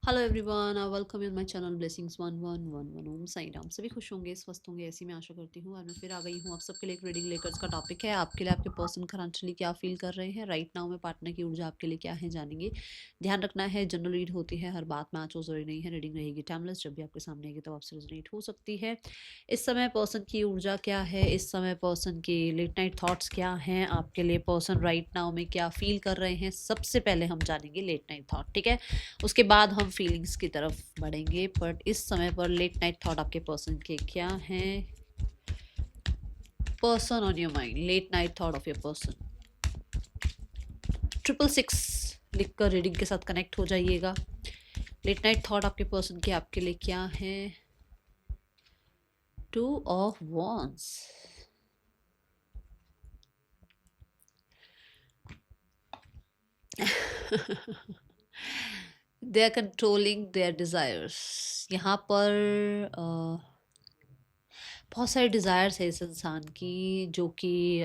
Hello everyone, welcome in my channel blessings 1111 ओम साई राम। सभी खुश होंगे, स्वस्थ होंगे, ऐसी मैं आशा करती हूँ। और मैं फिर आ गई हूँ आप सबके लिए एक रीडिंग लेकर। इसका टॉपिक है आपके लिए आपके पर्सन करंटली क्या फील कर रहे हैं राइट नाउ में, पार्टनर की ऊर्जा आपके लिए क्या है जानेंगे। ध्यान रखना है, जनरल रीड होती है, हर बात मैच हो जरूरी नहीं है। रीडिंग रहेगी टाइमलेस, जब भी आपके सामने आएगी तब आपसे रेजोनेट हो सकती है। इस समय पर्सन की ऊर्जा क्या है, इस समय पर्सन के लेट नाइट थॉट्स क्या हैं आपके लिए, पर्सन राइट नाउ में क्या फील कर रहे हैं, सबसे पहले हम जानेंगे लेट नाइट थॉट। ठीक है, उसके बाद हम फीलिंग्स की तरफ बढ़ेंगे। बट इस समय पर लेट नाइट थॉट आपके पर्सन के क्या हैं। Person on your mind, late night thought of your person. 666 लिखकर रीडिंग के साथ कनेक्ट हो जाइएगा। लेट नाइट थॉट आपके पर्सन के आपके लिए क्या है। 2 of wands. They are controlling their desires. यहाँ पर बहुत सारे डिज़ायर्स है इस इंसान की, जो कि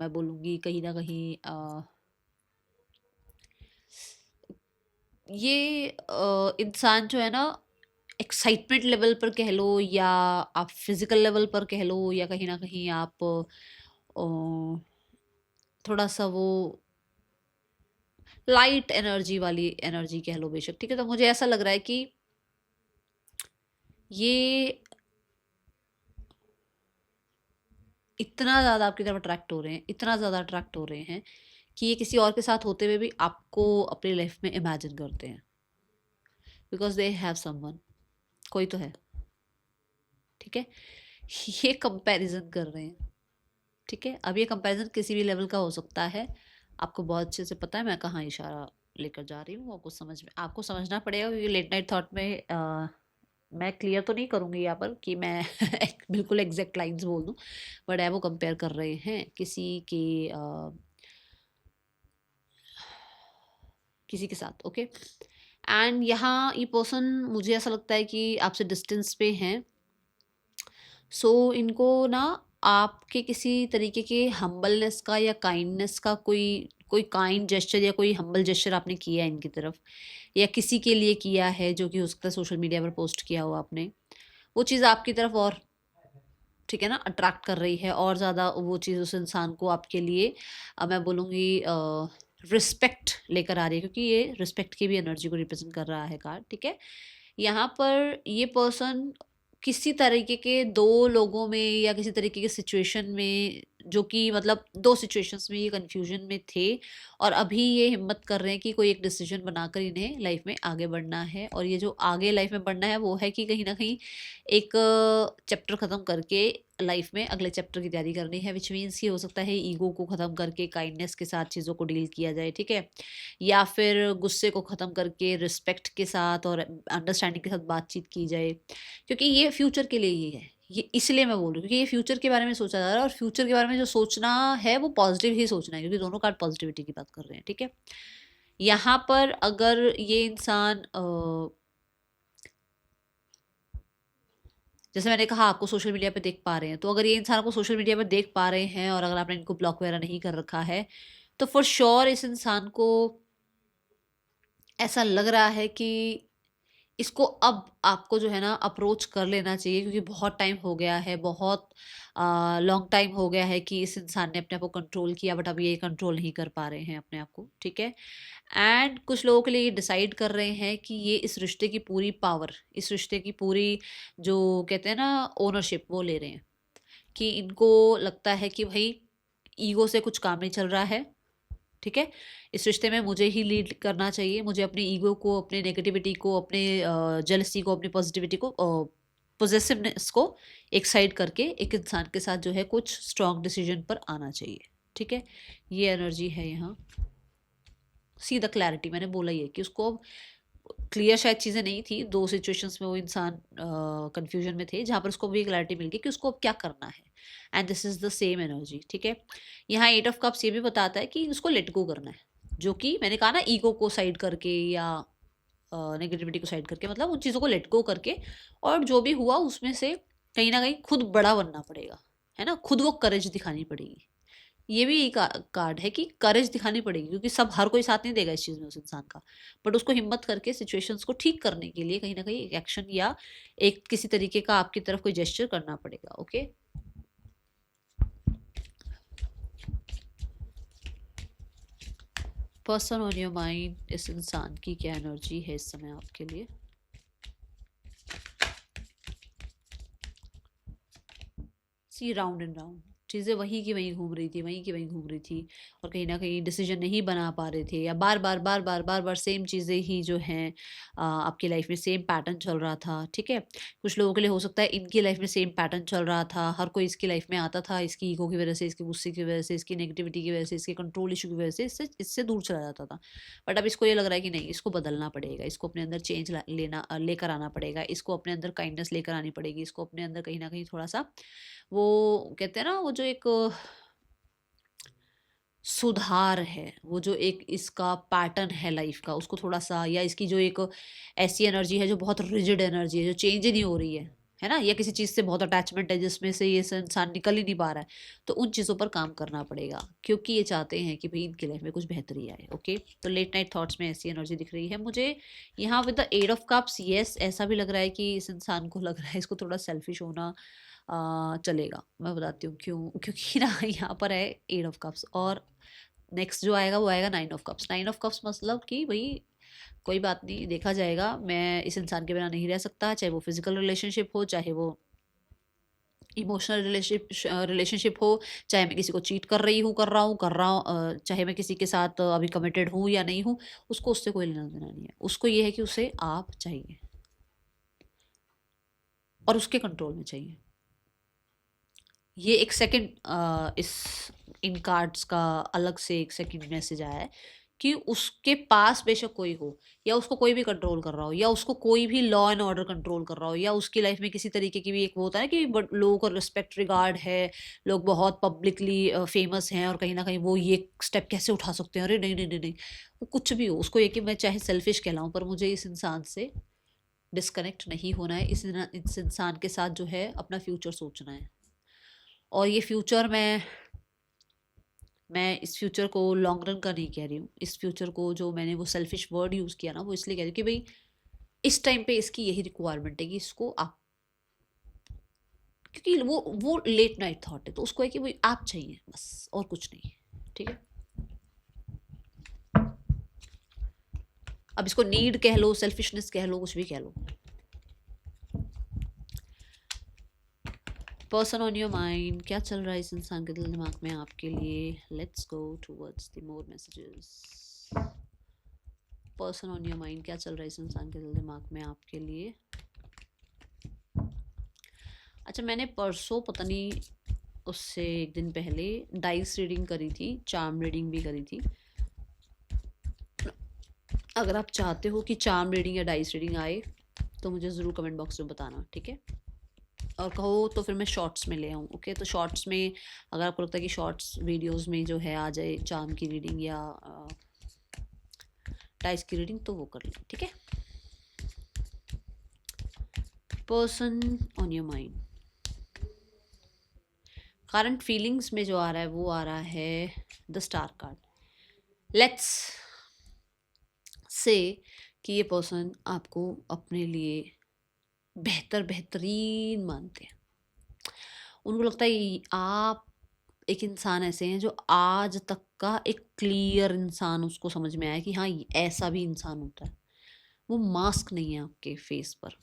मैं बोलूँगी कहीं ना कहीं ये इंसान जो है ना, एक्साइटमेंट लेवल पर कह लो, या आप फिजिकल लेवल पर कह लो, या कहीं ना कहीं आप थोड़ा सा वो लाइट एनर्जी वाली एनर्जी कह लो बेशक। ठीक है, तो मुझे ऐसा लग रहा है कि ये इतना ज़्यादा आपकी तरफ अट्रैक्ट हो रहे हैं, इतना ज़्यादा अट्रैक्ट हो रहे हैं कि ये किसी और के साथ होते हुए भी आपको अपनी लाइफ में इमेजिन करते हैं, बिकॉज दे हैव समवन। कोई तो है। ठीक है, ये कंपैरिजन कर रहे हैं। ठीक है, अब ये कंपैरिजन किसी भी लेवल का हो सकता है। आपको बहुत अच्छे से पता है मैं कहाँ इशारा लेकर जा रही हूँ, आपको समझ में आपको समझना पड़ेगा, क्योंकि लेट नाइट थॉट में मैं क्लियर तो नहीं करूँगी यहाँ पर कि मैं बिल्कुल एग्जैक्ट लाइंस बोल दूँ। बट है वो कंपेयर कर रहे हैं किसी के साथ। ओके, एंड यहाँ ये पर्सन मुझे ऐसा लगता है कि आपसे डिस्टेंस पे हैं। सो इनको ना आपके किसी तरीके के हम्बलनेस का या काइंडनेस का कोई कोई काइंड जेस्चर या कोई हम्बल जेस्चर आपने किया है इनकी तरफ, या किसी के लिए किया है, जो कि हो सकता है सोशल मीडिया पर पोस्ट किया हो आपने। वो चीज़ आपकी तरफ और, ठीक है ना, अट्रैक्ट कर रही है और ज़्यादा वो चीज़ उस इंसान को आपके लिए मैं बोलूँगी रिस्पेक्ट लेकर आ रही है, क्योंकि ये रिस्पेक्ट की भी एनर्जी को रिप्रेजेंट कर रहा है कार्ड। ठीक है, यहाँ पर ये पर्सन किसी तरीके के दो लोगों में या किसी तरीके के सिचुएशन में, जो कि मतलब दो सिचुएशंस में ये कंफ्यूजन में थे, और अभी ये हिम्मत कर रहे हैं कि कोई एक डिसीजन बनाकर इन्हें लाइफ में आगे बढ़ना है। और ये जो आगे लाइफ में बढ़ना है वो है कि कहीं ना कहीं एक चैप्टर ख़त्म करके लाइफ में अगले चैप्टर की तैयारी करनी है, विच मीन्स ये हो सकता है ईगो को ख़त्म करके काइंडनेस के साथ चीज़ों को डील किया जाए। ठीक है, या फिर गुस्से को ख़त्म करके रिस्पेक्ट के साथ और अंडरस्टैंडिंग के साथ बातचीत की जाए, क्योंकि ये फ्यूचर के लिए ही है। ये इसलिए मैं बोल रही हूँ क्योंकि ये फ्यूचर के बारे में सोचा जा रहा है, और फ्यूचर के बारे में जो सोचना है वो पॉजिटिव ही सोचना है, क्योंकि दोनों कार्ड पॉजिटिविटी की बात कर रहे हैं। ठीक है, यहाँ पर अगर ये इंसान जैसे मैंने कहा आपको सोशल मीडिया पे देख पा रहे हैं, तो अगर ये इंसान आपको सोशल मीडिया पे देख पा रहे हैं और अगर आपने इनको ब्लॉक वगैरह नहीं कर रखा है, तो फॉर श्योर इस इंसान को ऐसा लग रहा है कि इसको अब आपको जो है ना अप्रोच कर लेना चाहिए, क्योंकि बहुत टाइम हो गया है, बहुत लॉन्ग टाइम हो गया है कि इस इंसान ने अपने आप को कंट्रोल किया, बट अब ये कंट्रोल नहीं कर पा रहे हैं अपने आप को। ठीक है, एंड कुछ लोगों के लिए ये डिसाइड कर रहे हैं कि ये इस रिश्ते की पूरी पावर, इस रिश्ते की पूरी जो कहते हैं ना ओनरशिप, वो ले रहे हैं। कि इनको लगता है कि भाई ईगो से कुछ काम नहीं चल रहा है। ठीक है, इस रिश्ते में मुझे ही लीड करना चाहिए, मुझे अपने ईगो को, अपने नेगेटिविटी को, अपने जेलसी को, अपनी पॉजिटिविटी को, पोजेसिवनेस को एक साइड करके एक इंसान के साथ जो है कुछ स्ट्रॉन्ग डिसीजन पर आना चाहिए। ठीक है, ये एनर्जी है यहाँ। सी द क्लैरिटी, मैंने बोला ही है कि उसको क्लियर शायद चीज़ें नहीं थी, दो सिचुएशंस में वो इंसान कंफ्यूजन में थे, जहाँ पर उसको भी क्लैरिटी मिल गई कि उसको अब क्या करना है। And this is the same energy. ठीक है, यहाँ 8 ऑफ कप्स ये भी बताता है कि उसको लेट गो करना है, जो कि मैंने कहा ना, ईगो को साइड करके या नेगेटिविटी को साइड करके, मतलब उन चीज़ों को लेट गो करके, और जो भी हुआ उसमें से कहीं ना कहीं खुद बड़ा बनना पड़ेगा, है ना, खुद को करेज दिखानी पड़ेगी। ये भी एक कार्ड है कि करेज दिखानी पड़ेगी, क्योंकि सब हर कोई साथ नहीं देगा इस चीज़ में उस इंसान का, बट उसको हिम्मत करके सिचुएशंस को ठीक करने के लिए कहीं ना कहीं एक एक्शन या एक किसी तरीके का आपकी तरफ कोई जेस्चर करना पड़ेगा। Okay, person on your mind, इस इंसान की क्या एनर्जी है इस समय आपके लिए? सी राउंड एंड राउंड, चीज़ें वहीं की वहीं घूम रही थी, वहीं की वहीं घूम रही थी, और कहीं ना कहीं डिसीजन नहीं बना पा रहे थे, या बार बार बार बार बार बार सेम चीज़ें ही जो हैं आपकी लाइफ में सेम पैटर्न चल रहा था। ठीक है, कुछ लोगों के लिए हो सकता है इनकी लाइफ में सेम पैटर्न चल रहा था, हर कोई इसकी लाइफ में आता था, इसकी ईगो की वजह से, इसके गुस्से की वजह से, इसकी नेगेटिविटी की वजह से, इसके कंट्रोल इशू की वजह से इससे दूर चला जाता था। बट अब इसको ये लग रहा है कि नहीं, इसको बदलना पड़ेगा, इसको अपने अंदर चेंज लेकर आना पड़ेगा, इसको अपने अंदर काइंडनेस लेकर आनी पड़ेगी, इसको अपने अंदर कहीं ना कहीं थोड़ा सा वो कहते हैं ना, वो जो एक सुधार है, वो जो एक इसका पैटर्न है लाइफ का, उसको थोड़ा सा, या इसकी जो एक ऐसी एनर्जी है जो बहुत रिजिड एनर्जी है, जो चेंज ही नहीं हो रही है ना, या किसी चीज़ से बहुत अटैचमेंट है जिसमें से ये इंसान निकल ही नहीं पा रहा है, तो उन चीज़ों पर काम करना पड़ेगा, क्योंकि ये चाहते हैं कि भाई इनकी लाइफ में कुछ बेहतरी आए। ओके, तो लेट नाइट थॉट्स में ऐसी एनर्जी दिख रही है मुझे यहाँ with the eight of cups. Yes, ऐसा भी लग रहा है कि इस इंसान को लग रहा है इसको थोड़ा सेल्फिश होना चलेगा। मैं बताती हूँ क्यों, क्योंकि ना यहाँ पर है एट ऑफ कप्स, और नेक्स्ट जो आएगा वो आएगा nine of cups. Nine of cups मतलब कि भाई कोई बात नहीं, देखा जाएगा, मैं इस इंसान के बिना नहीं रह सकता, चाहे वो फिजिकल रिलेशनशिप हो, चाहे वो इमोशनल रिलेशनशिप हो, चाहे मैं किसी को चीट कर रही हूँ, कर रहा हूँ, चाहे मैं किसी के साथ अभी कमिटेड हूँ या नहीं हूँ, उसको उससे कोई लेना देना नहीं है। उसको ये है कि उसे आप चाहिए और उसके कंट्रोल में चाहिए। ये एक सेकंड इस इन कार्ड्स का अलग से एक सेकंड मैसेज आया है कि उसके पास बेशक कोई हो, या उसको कोई भी कंट्रोल कर रहा हो, या उसको कोई भी लॉ एंड ऑर्डर कंट्रोल कर रहा हो, या उसकी लाइफ में किसी तरीके की भी एक वो होता है कि लोगों को रिस्पेक्ट रिगार्ड है, लोग बहुत पब्लिकली फेमस हैं, और कहीं ना कहीं वो ये स्टेप कैसे उठा सकते हैं, अरे नहीं नहीं नहीं नहीं, वो कुछ भी हो, उसको ये कि मैं चाहे सेल्फिश कहलाऊं, पर मुझे इस इंसान से डिस्कनेक्ट नहीं होना है, इस इंसान के साथ जो है अपना फ्यूचर सोचना है। और ये फ्यूचर मैं इस फ्यूचर को लॉन्ग रन का नहीं कह रही हूँ, इस फ्यूचर को जो मैंने वो सेल्फिश वर्ड यूज़ किया ना, वो इसलिए कह रही हूँ कि भाई इस टाइम पे इसकी यही रिक्वायरमेंट है कि इसको आप, क्योंकि वो लेट नाइट थॉट है, तो उसको है कि भाई आप चाहिए बस, और कुछ नहीं। ठीक है, अब इसको नीड कह लो, सेल्फिशनेस कह लो, कुछ भी कह लो। पर्सन ऑन योर माइंड, क्या चल रहा है इस इंसान के दिल दिमाग में आपके लिए? Let's go towards the more messages. Person on your mind, क्या चल रहा है इस इंसान के दिल दिमाग में आपके लिए? अच्छा, मैंने परसों पता नहीं उससे एक दिन पहले डाइस रीडिंग करी थी, चार्म रीडिंग भी करी थी। अगर आप चाहते हो कि चार्म रीडिंग या डाइस रीडिंग आए तो मुझे ज़रूर कमेंट बॉक्स में बताना, ठीक है? और कहो तो फिर मैं शॉर्ट्स में ले आऊँ। ओके, तो शॉर्ट्स में अगर आपको लगता है कि शॉर्ट्स वीडियोस में जो है आ जाए चार्म की रीडिंग या डाइस की रीडिंग, तो वो कर लें, ठीक है? Person on your mind, current feelings में जो आ रहा है वो आ रहा है the star card. Let's say कि ये पर्सन आपको अपने लिए बेहतरीन मानते हैं। उनको लगता है आप एक इंसान ऐसे हैं जो आज तक का एक क्लियर इंसान उसको समझ में आया कि हाँ, ऐसा भी इंसान होता है। वो मास्क नहीं है आपके फेस पर,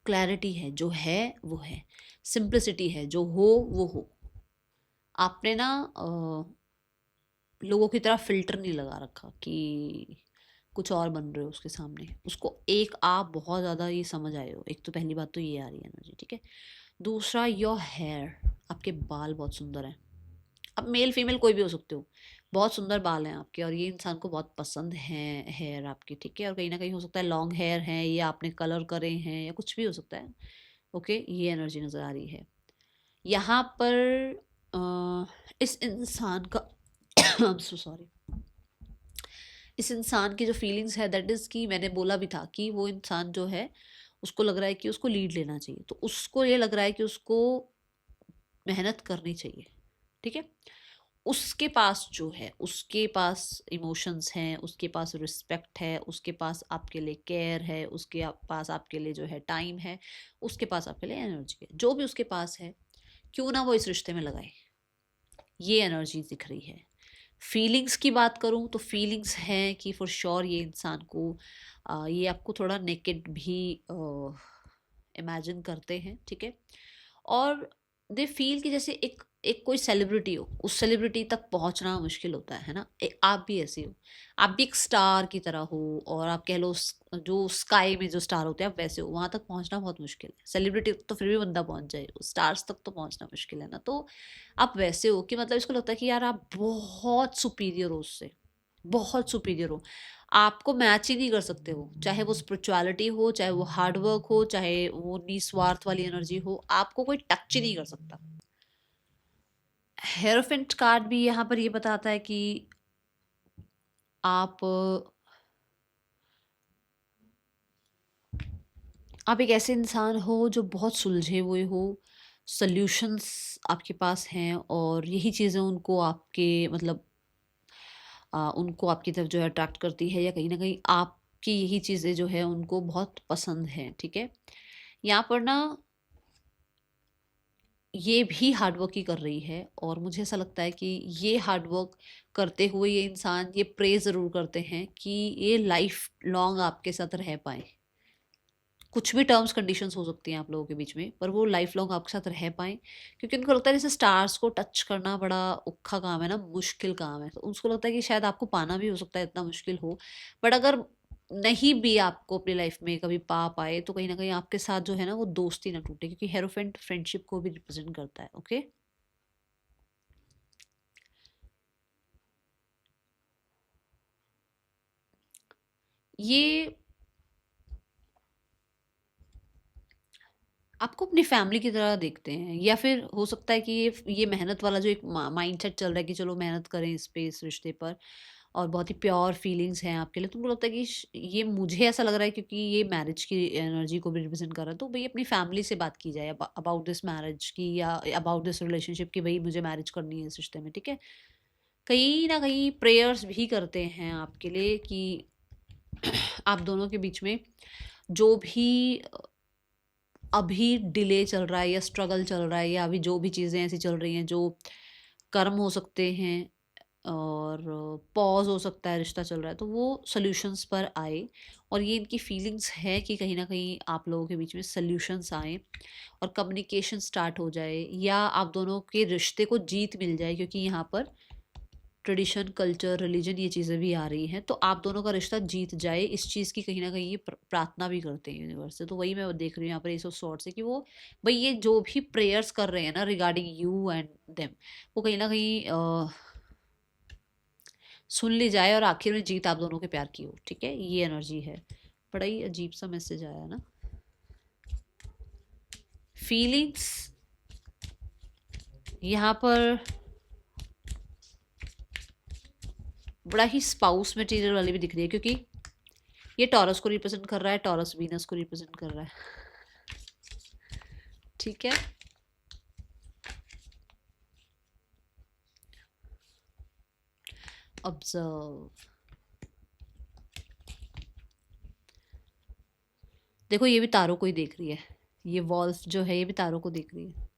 क्लैरिटी है, जो है वो है, सिंप्लिसिटी है, जो हो वो हो। आपने ना लोगों की तरह फिल्टर नहीं लगा रखा कि कुछ और बन रहे हो उसके सामने। उसको एक आप बहुत ज़्यादा ये समझ आए हो। एक तो पहली बात तो ये आ रही है एनर्जी, ठीक है? दूसरा, योर हेयर, आपके बाल बहुत सुंदर हैं। अब मेल फीमेल कोई भी हो सकते हो, बहुत सुंदर बाल हैं आपके, और ये इंसान को बहुत पसंद है हेयर आपके, ठीक है? और कहीं ना कहीं हो सकता है लॉन्ग हेयर हैं, या आपने कलर करे हैं, या कुछ भी हो सकता है। ओके, ये एनर्जी नज़र आ रही है यहाँ पर। इस इंसान का आई एम सो सॉरी, इस इंसान की जो फीलिंग्स है दैट इज़ कि मैंने बोला भी था कि वो इंसान जो है उसको लग रहा है कि उसको लीड लेना चाहिए, तो उसको ये लग रहा है कि उसको मेहनत करनी चाहिए, ठीक है? उसके पास जो है, उसके पास इमोशंस हैं, उसके पास रिस्पेक्ट है, उसके पास आपके लिए केयर है, उसके पास आपके लिए जो है टाइम है, उसके पास आपके लिए एनर्जी है, जो भी उसके पास है, क्यों ना वो इस रिश्ते में लगाए, ये एनर्जी दिख रही है। फीलिंग्स की बात करूं तो फीलिंग्स हैं कि फॉर श्योर ये इंसान को ये आपको थोड़ा नेकेड भी इमेजिन करते हैं, ठीक है। और दे फील कि जैसे एक एक कोई सेलिब्रिटी हो, उस सेलिब्रिटी तक पहुंचना मुश्किल होता है ना। एक आप भी ऐसे हो, आप भी एक स्टार की तरह हो, और आप कह लो जो स्काई में जो स्टार होते हैं आप वैसे हो, वहां तक पहुंचना बहुत मुश्किल है। सेलिब्रिटी तो फिर भी बंदा पहुंच जाए, स्टार्स तक तो पहुंचना मुश्किल है ना। तो आप वैसे हो कि मतलब इसको लगता है कि यार आप बहुत सुपीरियर हो उससे, बहुत सुपीरियर हो, आपको मैच ही नहीं कर सकते हो, चाहे वो स्पिरिचुअलिटी हो, चाहे वो हार्ड वर्क हो, चाहे वो निस्वार्थ वाली एनर्जी हो, आपको कोई टच ही नहीं कर सकता। हेरोफेंट कार्ड भी यहाँ पर ये बताता है कि आप एक ऐसे इंसान हो जो बहुत सुलझे हुए हो, सॉल्यूशंस आपके पास हैं, और यही चीज़ें उनको आपके मतलब उनको आपकी तरफ जो है अट्रैक्ट करती है, या कहीं ना कहीं आपकी यही चीज़ें जो है उनको बहुत पसंद हैं, ठीक है। यहाँ पर ना ये भी हार्ड वर्क ही कर रही है, और मुझे ऐसा लगता है कि ये हार्ड वर्क करते हुए ये इंसान ये प्रे ज़रूर करते हैं कि ये लाइफ लॉन्ग आपके साथ रह पाए। कुछ भी टर्म्स कंडीशंस हो सकती हैं आप लोगों के बीच में, पर वो लाइफ लॉन्ग आपके साथ रह पाएँ, क्योंकि उनको लगता है जैसे स्टार्स को टच करना बड़ा औखा काम है ना, मुश्किल काम है, तो उसको लगता है कि शायद आपको पाना भी हो सकता है इतना मुश्किल हो। बट अगर नहीं भी आपको अपनी लाइफ में कभी पा पाए, तो कहीं ना कहीं आपके साथ जो है ना वो दोस्ती ना टूटे, क्योंकि हेरोफेंट फ्रेंडशिप को भी रिप्रेजेंट करता है, ओके। ये आपको अपनी फैमिली की तरह देखते हैं, या फिर हो सकता है कि ये मेहनत वाला जो एक माइंडसेट चल रहा है कि चलो मेहनत करें इस पे, इस रिश्ते पर, और बहुत ही प्योर फीलिंग्स हैं आपके लिए, तुमको लगता है कि ये मुझे ऐसा लग रहा है क्योंकि ये मैरिज की एनर्जी को भी रिप्रेजेंट कर रहा है, तो भाई अपनी फैमिली से बात की जाए अबाउट दिस मैरिज की, या अबाउट दिस रिलेशनशिप की, भाई मुझे मैरिज करनी है इस रिश्ते में, ठीक है। कहीं ना कहीं प्रेयर्स भी करते हैं आपके लिए कि आप दोनों के बीच में जो भी अभी डिले चल रहा है, या स्ट्रगल चल रहा है, या अभी जो भी चीज़ें ऐसी चल रही हैं जो कर्म हो सकते हैं, और पॉज हो सकता है, रिश्ता चल रहा है, तो वो सॉल्यूशंस पर आए। और ये इनकी फीलिंग्स है कि कहीं ना कहीं आप लोगों के बीच में सॉल्यूशंस आए, और कम्युनिकेशन स्टार्ट हो जाए, या आप दोनों के रिश्ते को जीत मिल जाए, क्योंकि यहाँ पर ट्रेडिशन, कल्चर, रिलीजन, ये चीज़ें भी आ रही हैं, तो आप दोनों का रिश्ता जीत जाए, इस चीज़ की कहीं ना कहीं ये प्रार्थना भी करते हैं यूनिवर्स से। तो वही मैं देख रही हूँ यहाँ पर एस ऑफ सॉर्ड्स से कि वो भाई ये जो भी प्रेयर्स कर रहे हैं ना रिगार्डिंग यू एंड देम, वो कहीं ना कहीं सुन ली जाए, और आखिर में जीत आप दोनों के प्यार की हो, ठीक है। ये एनर्जी है। बड़ा ही अजीब सा मैसेज आया ना। फीलिंग्स यहाँ पर बड़ा ही स्पाउस मटेरियल वाली भी दिख रही है, क्योंकि ये टॉरस को रिप्रेजेंट कर रहा है, टॉरस वीनस को रिप्रेजेंट कर रहा है, ठीक है। ऑब्जर्व, देखो ये भी तारों को ही देख रही है, ये वॉल्फ जो है ये भी तारों को देख रही है।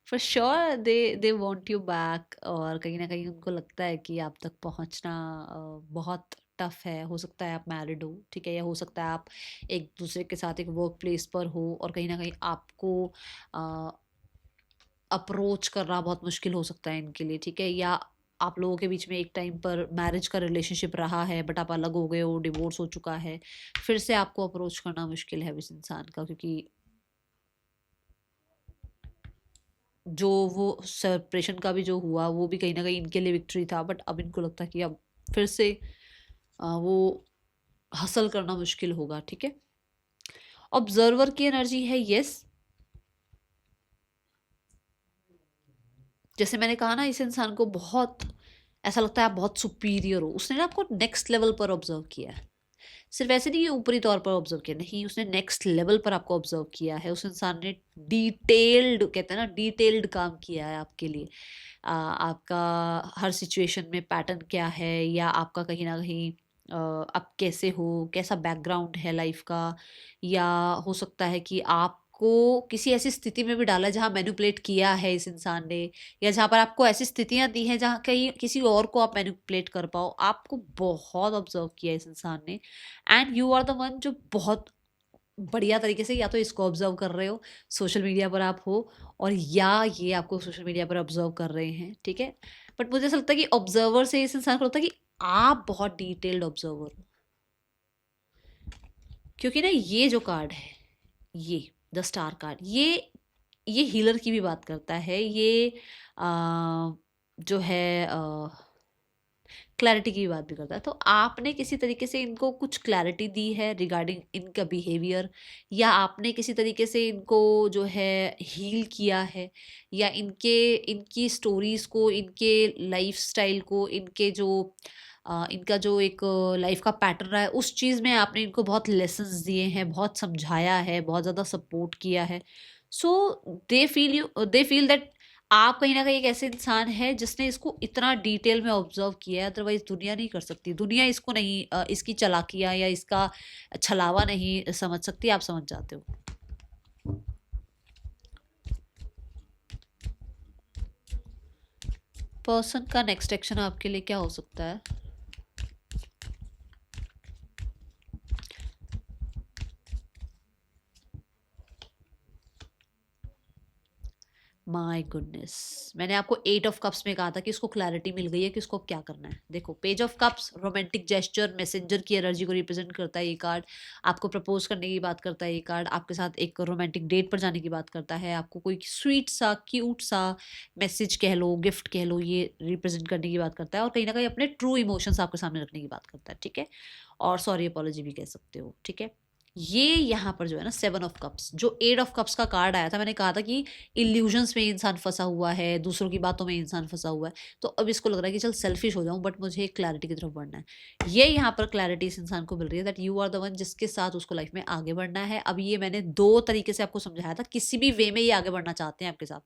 For sure they want you back, और कहीं ना कहीं उनको लगता है कि आप तक पहुंचना बहुत टफ है। हो सकता है आप मैरिड हो, ठीक है, या हो सकता है आप एक दूसरे के साथ एक वर्क प्लेस पर हो, और कहीं ना कहीं आपको अप्रोच करना बहुत मुश्किल हो सकता है इनके लिए, ठीक है। या आप लोगों के बीच में एक टाइम पर मैरिज का रिलेशनशिप रहा है, बट आप अलग हो गए हो, डिवोर्स हो चुका है, फिर से आपको अप्रोच करना मुश्किल है इस इंसान का, क्योंकि जो वो सेपरेशन का भी जो हुआ वो भी कहीं ना कहीं इनके लिए विक्ट्री था, बट अब इनको लगता है कि अब फिर से वो हासिल करना मुश्किल होगा, ठीक है। ऑब्जर्वर की एनर्जी है, यस। जैसे मैंने कहा ना, इस इंसान को बहुत ऐसा लगता है आप बहुत सुपीरियर हो, उसने ना आपको नेक्स्ट लेवल पर ऑब्जर्व किया है, सिर्फ ऐसे नहीं कि ऊपरी तौर पर ऑब्जर्व किया, नहीं, उसने नेक्स्ट लेवल पर आपको ऑब्जर्व किया है। उस इंसान ने डिटेल्ड, कहते हैं ना, डिटेल्ड काम किया है आपके लिए। आपका हर सिचुएशन में पैटर्न क्या है, या आपका कहीं ना कहीं आप कैसे हो, कैसा बैकग्राउंड है लाइफ का, या हो सकता है कि आपको किसी ऐसी स्थिति में भी डाला जहाँ मैनिपुलेट किया है इस इंसान ने, या जहाँ पर आपको ऐसी स्थितियाँ दी हैं जहाँ कहीं किसी और को आप मैनिपुलेट कर पाओ। आपको बहुत ऑब्जर्व किया इस इंसान ने, and you are the one जो बहुत बढ़िया तरीके से या तो इसको ऑब्जर्व कर रहे हो, सोशल मीडिया पर आप हो, और या ये आपको सोशल मीडिया पर ऑब्जर्व कर रहे हैं, ठीक है। बट मुझे ऐसा लगता है कि ऑब्जर्वर से इस इंसान को लगता है कि आप बहुत डिटेल्ड ऑब्जर्वर हो, क्योंकि ना ये जो कार्ड है, ये द स्टार कार्ड, ये हीलर की भी बात करता है। ये जो है क्लैरिटी की बात भी करता है। तो आपने किसी तरीके से इनको कुछ क्लैरिटी दी है रिगार्डिंग इनका बिहेवियर, या आपने किसी तरीके से इनको जो है हील किया है, या इनकी स्टोरीज को, इनके लाइफ स्टाइल को, इनका जो एक लाइफ का पैटर्न रहा है, उस चीज़ में आपने इनको बहुत लेसन्स दिए हैं, बहुत समझाया है, बहुत ज़्यादा सपोर्ट किया है। सो दे फील दैट आप कहीं ना कहीं एक ऐसे इंसान है जिसने इसको इतना डिटेल में ऑब्जर्व किया है, अदरवाइज दुनिया नहीं कर सकती। दुनिया इसको नहीं, इसकी चालाकियाँ या इसका छलावा नहीं समझ सकती। आप समझ जाते हो। पर्सन का नेक्स्ट एक्शन आपके लिए क्या हो सकता है? माय गुडनेस, मैंने आपको 8 ऑफ कप्स में कहा था कि उसको क्लैरिटी मिल गई है कि उसको क्या करना है। देखो, page of cups romantic gesture, messenger की एनर्जी को रिप्रेजेंट करता है ये कार्ड। आपको प्रपोज करने की बात करता है ये कार्ड, आपके साथ एक रोमांटिक डेट पर जाने की बात करता है, आपको कोई स्वीट सा, क्यूट सा मैसेज कह लो, गिफ्ट कह लो, ये रिप्रेजेंट करने की बात करता है, और कहीं ना कहीं अपने ट्रू इमोशंस आपके सामने रखने की बात करता है, ठीक है। और सॉरी अपॉलॉजी भी कह सकते हो, ठीक है। ये यहाँ पर जो है ना 7 ऑफ कप्स, जो 8 ऑफ कप्स का कार्ड आया था, मैंने कहा था कि इल्यूजन्स में इंसान फंसा हुआ है, दूसरों की बातों में इंसान फंसा हुआ है। तो अब इसको लग रहा है कि चल सेल्फिश हो जाऊं, बट मुझे एक क्लैरिटी की तरफ बढ़ना है। ये यहाँ पर क्लैरिटी इस इंसान को मिल रही है that you are the one जिसके साथ उसको लाइफ में आगे बढ़ना है। अब ये मैंने 2 तरीके से आपको समझाया था, किसी भी वे में ये आगे बढ़ना चाहते हैं आपके साथ,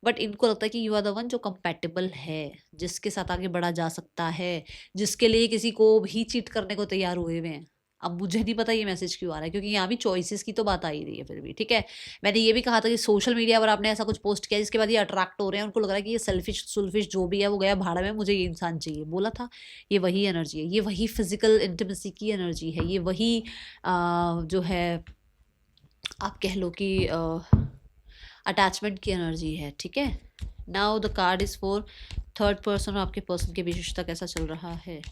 बट इनको लगता है कि यू आर द वन जो कंपैटिबल है, जिसके साथ आगे बढ़ा जा सकता है, जिसके लिए किसी को भी चीट करने को तैयार हुए हुए हैं। अब मुझे नहीं पता ये मैसेज क्यों आ रहा है, क्योंकि यहाँ भी चॉइसेस की तो बात आ ही रही है फिर भी, ठीक है। मैंने ये भी कहा था कि सोशल मीडिया पर आपने ऐसा कुछ पोस्ट किया जिसके बाद ये अट्रैक्ट हो रहे हैं, उनको लग रहा है कि ये सेल्फिश सुल्फिश जो भी है वो गया भाड़ा में, मुझे ये इंसान चाहिए। बोला था, ये वही एनर्जी है, ये वही फिजिकल इंटीमेसी की एनर्जी है, ये वही जो है आप कह लो कि अटैचमेंट की एनर्जी है, ठीक है। Now the card is for third person, और आपके पर्सन के बीच रिश्ता कैसा चल रहा है।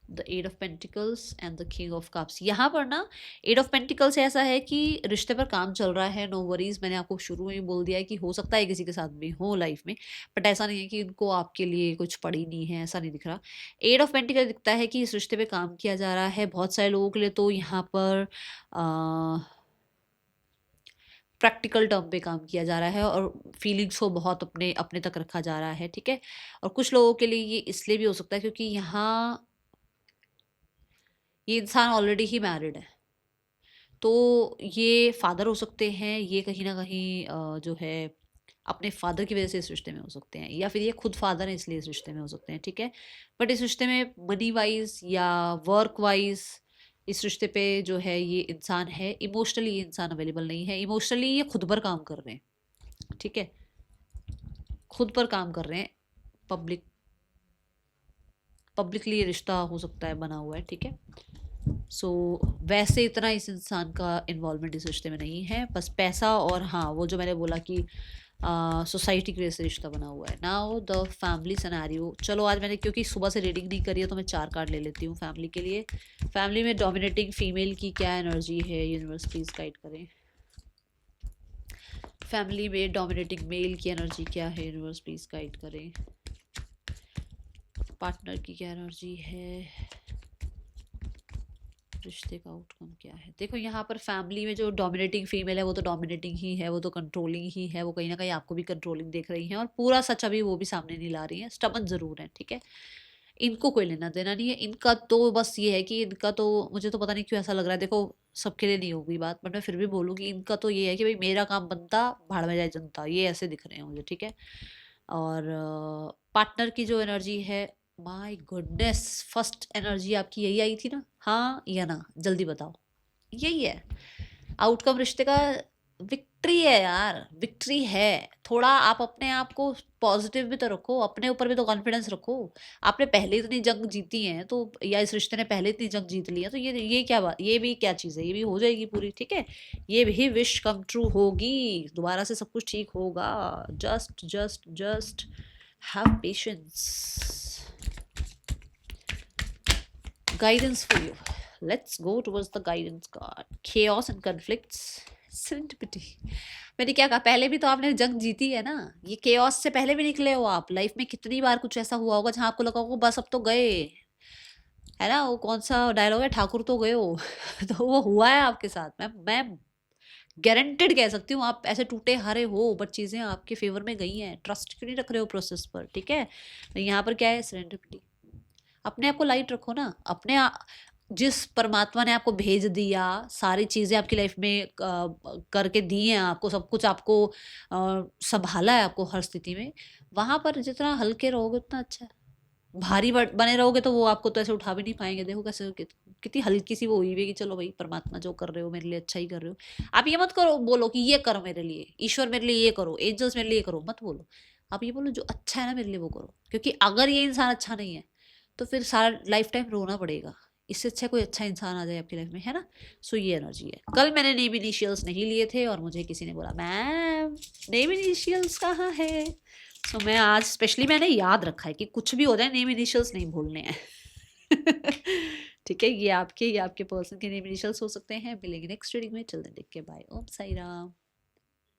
The 8 of pentacles and the king of cups. यहाँ पर ना 8 ऑफ पेंटिकल्स ऐसा है कि रिश्ते पर काम चल रहा है, नो वरीज। मैंने आपको शुरू में ही बोल दिया है कि हो सकता है किसी के साथ भी हो लाइफ में, बट ऐसा नहीं है कि इनको आपके लिए कुछ पड़ी नहीं है, ऐसा नहीं दिख रहा। 8 ऑफ पेंटिकल दिखता है कि इस रिश्ते पे काम किया जा रहा है। बहुत सारे लोगों के लिए तो यहाँ पर प्रैक्टिकल टर्म पे काम किया जा रहा है, और फीलिंग्स को बहुत अपने अपने तक रखा जा रहा है, ठीक है। और कुछ लोगों के लिए ये इसलिए भी हो सकता है क्योंकि यहाँ ये इंसान ऑलरेडी ही मैरिड है, तो ये फादर हो सकते हैं, ये कहीं ना कहीं जो है अपने फादर की वजह से इस रिश्ते में हो सकते हैं, या फिर ये खुद फादर है इसलिए इस रिश्ते में हो सकते हैं, ठीक है। बट इस रिश्ते में मनी वाइज या वर्क वाइज इस रिश्ते पे जो है ये इंसान है, इमोशनली ये इंसान अवेलेबल नहीं है। इमोशनली ये खुद पर काम कर रहे हैं, ठीक है, खुद पर काम कर रहे हैं। पब्लिकली ये रिश्ता हो सकता है बना हुआ है, ठीक है। सो वैसे इतना इस इंसान का इन्वॉल्वमेंट इस रिश्ते में नहीं है, बस पैसा और हाँ वो जो मैंने बोला कि सोसाइटी की वजह से रिश्ता बना हुआ है। Now the family scenario. चलो आज मैंने क्योंकि सुबह से रीडिंग नहीं करी है तो मैं 4 कार्ड ले लेती हूँ फैमिली के लिए। फैमिली में डोमिनेटिंग फीमेल की क्या एनर्जी है, यूनिवर्स प्लीज गाइड करें। फैमिली में डोमिनेटिंग मेल की एनर्जी क्या है, यूनिवर्स प्लीज गाइड करें। पार्टनर की क्या एनर्जी है, रिश्ते का आउटकम क्या है। देखो यहाँ पर फैमिली में जो डोमिनेटिंग फीमेल है वो तो डोमिनेटिंग ही है, वो तो कंट्रोलिंग ही है, वो कहीं ना कहीं आपको भी कंट्रोलिंग देख रही है, और पूरा सच अभी वो भी सामने नहीं ला रही है, स्टबन जरूर है, ठीक है। इनको कोई लेना देना नहीं है। इनका तो बस ये है कि इनका तो मुझे तो पता नहीं क्यों ऐसा लग रहा है, देखो सबके लिए नहीं होगी बात, बट मैं फिर भी बोलूँगी इनका तो ये है कि भाई मेरा काम बनता, भाड़ में जाए जनता, ये ऐसे दिख रहे हैं मुझे, ठीक है। और पार्टनर की जो एनर्जी है, माय गुडनेस, फर्स्ट एनर्जी आपकी यही आई थी ना, हाँ या ना, जल्दी बताओ। यही है आउटकम रिश्ते का, विक्ट्री है यार, विक्ट्री है। थोड़ा आप अपने आप को पॉजिटिव भी तो रखो, अपने ऊपर भी तो कॉन्फिडेंस रखो। आपने पहले इतनी जंग जीती है तो, या इस रिश्ते ने पहले इतनी जंग जीत ली है, तो ये क्या बात, ये भी क्या चीज़ है, ये भी हो जाएगी पूरी, ठीक है। ये भी विश कम ट्रू होगी, दोबारा से सब कुछ ठीक होगा। Just just just have patience. Guidance for you. Let's go towards the guidance card. Chaos and conflicts. Serendipity. मैंने क्या कहा, पहले भी तो आपने जंग जीती है ना, ये केओस से पहले भी निकले हो आप। लाइफ में कितनी बार कुछ ऐसा हुआ होगा जहां आपको लगा होगा बस अब तो गए, है ना, वो कौन सा डायलॉग है, ठाकुर तो गए हो। तो वो हुआ है आपके साथ। मैं गारंटेड कह सकती हूँ आप ऐसे टूटे हारे हो, बट चीज़ें आपके फेवर में गई हैं। ट्रस्ट क्यों नहीं रख रहे हो प्रोसेस पर, ठीक है। यहाँ पर क्या है, सेरेंडिपिटी। अपने आप को लाइट रखो ना, जिस परमात्मा ने आपको भेज दिया, सारी चीज़ें आपकी लाइफ में करके दी हैं आपको, सब कुछ आपको संभाला है आपको हर स्थिति में, वहाँ पर जितना हल्के रहोगे उतना अच्छा है। भारी बने रहोगे तो वो आपको तो ऐसे उठा भी नहीं पाएंगे। देखो कैसे कितनी हल्की सी वो हुई है कि चलो भाई परमात्मा जो कर रहे हो मेरे लिए अच्छा ही कर रहे हो। आप ये मत करो, बोलो कि ये करो मेरे लिए, ईश्वर मेरे लिए ये करो, एंजल्स मेरे लिए ये करो, मत बोलो। आप ये बोलो जो अच्छा है ना मेरे लिए वो करो, क्योंकि अगर ये इंसान अच्छा नहीं है तो फिर सारा लाइफ टाइम रोना पड़ेगा। इससे अच्छा कोई अच्छा इंसान आ जाए आपकी लाइफ में, है ना। सो ये एनर्जी है। कल मैंने नेम इनिशियल्स नहीं लिए थे और मुझे किसी ने बोला मैम नेम इनिशियल्स कहाँ है। सो मैं आज स्पेशली मैंने याद रखा है कि कुछ भी हो जाए नेम इनिशियल्स नहीं भूलने हैं। ठीक है, ये आपके पर्सन के नेम इनिशियल्स हो सकते हैं। मिलेंगे नेक्स्ट रीडिंग में, चल देख के बाय। ओम साई राम।